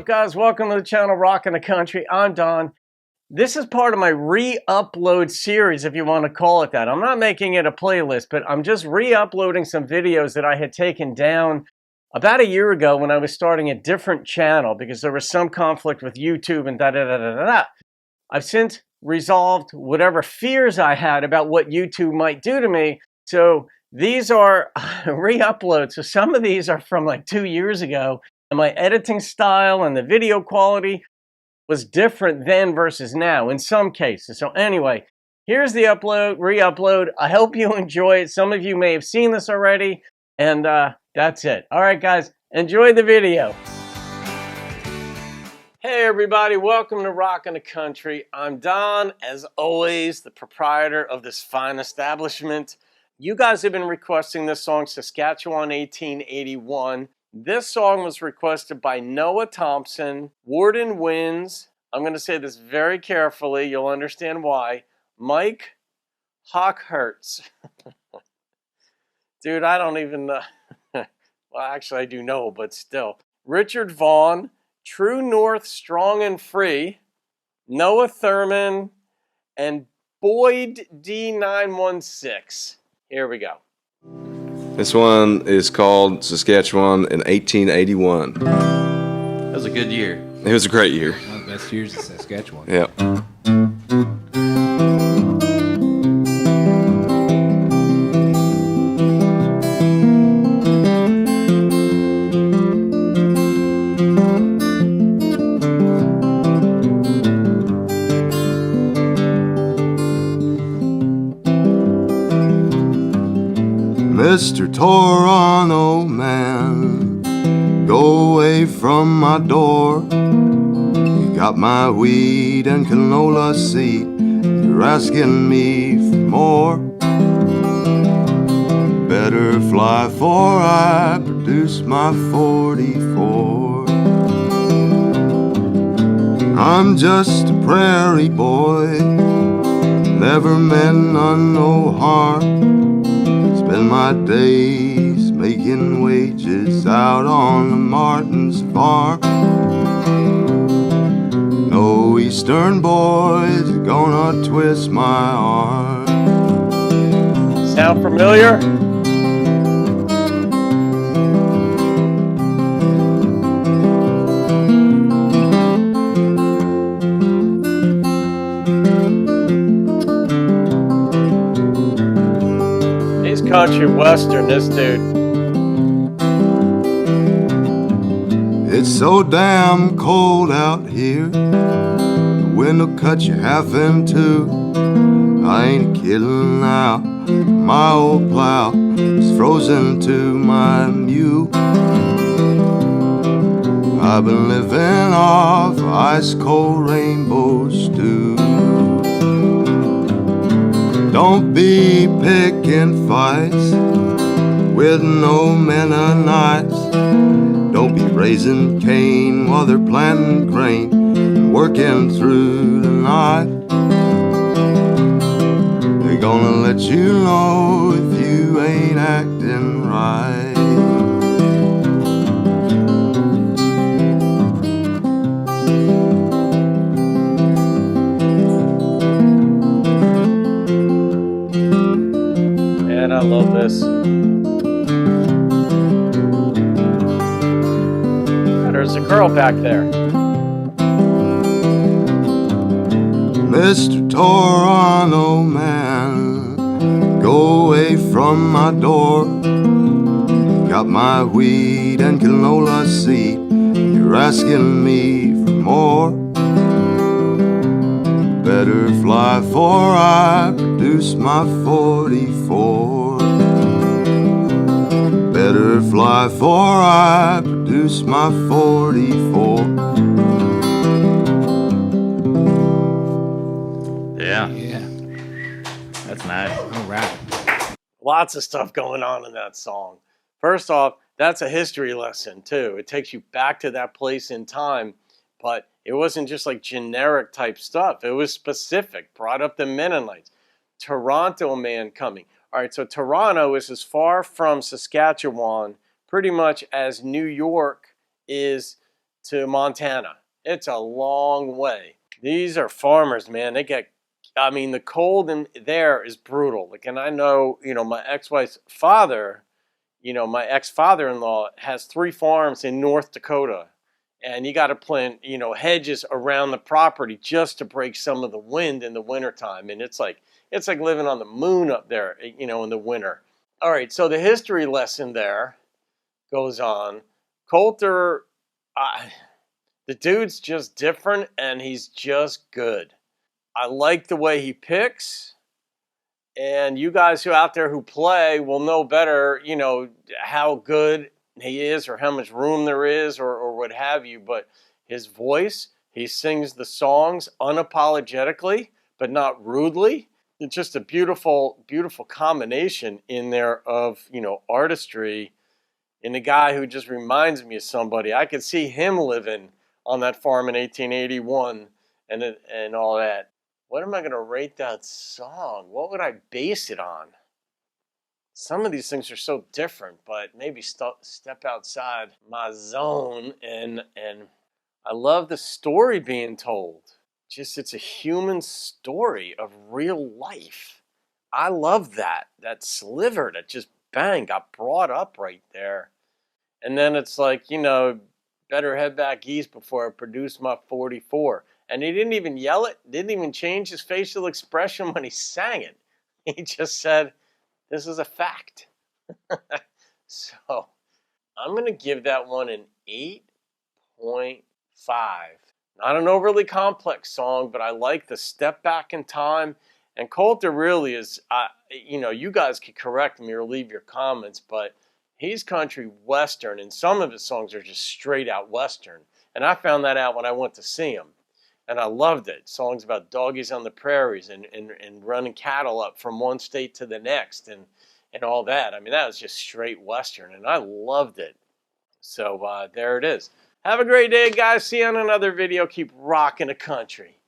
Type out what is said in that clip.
up, guys? Welcome to the channel Rockin' the Country. I'm Don. This is part of my re-upload series, if you want to call it that. I'm not making it a playlist, but I'm just re-uploading some videos that I had taken down about a year ago when I was starting a different channel because there was some conflict with YouTube and da-da-da-da-da-da. I've since resolved whatever fears I had about what YouTube might do to me. So these are re-uploads. So some of these are from like 2 years ago. And my editing style and the video quality was different then versus now in some cases. So anyway, here's the re-upload. I hope you enjoy it. Some of you may have seen this already. And that's it. All right, guys, enjoy the video. Hey everybody, welcome to Rockin' the Country. I'm Don, as always, the proprietor of this fine establishment. You guys have been requesting this song, Saskatchewan 1881. This song was requested by Noah Thompson, Warden Wins. I'm going to say this very carefully. You'll understand why. Mike Hockhertz. Dude, I don't even know. Well, actually, I do know, but still. Richard Vaughn, True North, Strong and Free, Noah Thurman, and Boyd D916. Here we go. This one is called Saskatchewan in 1881. That was a good year. It was a great year. One of the best years in Saskatchewan. Yep. Mr. Toronto man, go away from my door. You got my weed and canola seed. You're asking me for more. Better fly, for I produce my 44. I'm just a prairie boy, never meant none no harm. Spend my days making wages out on the Martin's farm. No eastern boys are gonna twist my arm. Sound familiar? Country western, this dude. It's so damn cold out here, the wind'll cut you half in two. I ain't kidding now, my old plow is frozen to my mule. I've been living off ice cold rainbow stew. Don't be picking fights with no Mennonites. Don't be raising cane while they're planting grain and working through the night. They're gonna let you know if you ain't acting right. I love this. There's a girl back there. Mr. Toronto man, go away from my door. You got my weed and canola seed. You're asking me for more. Better fly, for I produce my 44. Better fly, for I produce my 44. Yeah. That's nice. All right. Lots of stuff going on in that song. First off, that's a history lesson too. It takes you back to that place in time, but it wasn't just like generic type stuff. It was specific, brought up the Mennonites. Toronto man coming. All right, so Toronto is as far from Saskatchewan pretty much as New York is to Montana. It's a long way. These are farmers, man. They get, I mean, the cold in there is brutal. Like, and I know, my ex-wife's father, my ex-father-in-law has 3 farms in North Dakota. And you got to plant, hedges around the property just to break some of the wind in the wintertime. And it's like living on the moon up there, in the winter. All right, so the history lesson there goes on. Colter, the dude's just different, and he's just good. I like the way he picks, and you guys who out there who play will know better, how good he is or how much room there is or what have you. But his voice, he sings the songs unapologetically, but not rudely. It's just a beautiful, beautiful combination in there of, artistry in a guy who just reminds me of somebody. I could see him living on that farm in 1881 and all that. What am I going to rate that song? What would I base it on? Some of these things are so different, but maybe step outside my zone. And I love the story being told. Just, it's a human story of real life. I love that sliver that just bang got brought up right there. And then it's like, better head back east before I produce my 44. And he didn't even yell it, didn't even change his facial expression when he sang it. He just said, this is a fact. So I'm going to give that one an 8.5. Not an overly complex song, but I like the step back in time. And Colter really is, you guys can correct me or leave your comments, but he's country western, and some of his songs are just straight out western. And I found that out when I went to see him. And I loved it. Songs about doggies on the prairies and running cattle up from one state to the next and all that. I mean, that was just straight western, and I loved it. So there it is. Have a great day, guys. See you on another video. Keep rocking the country.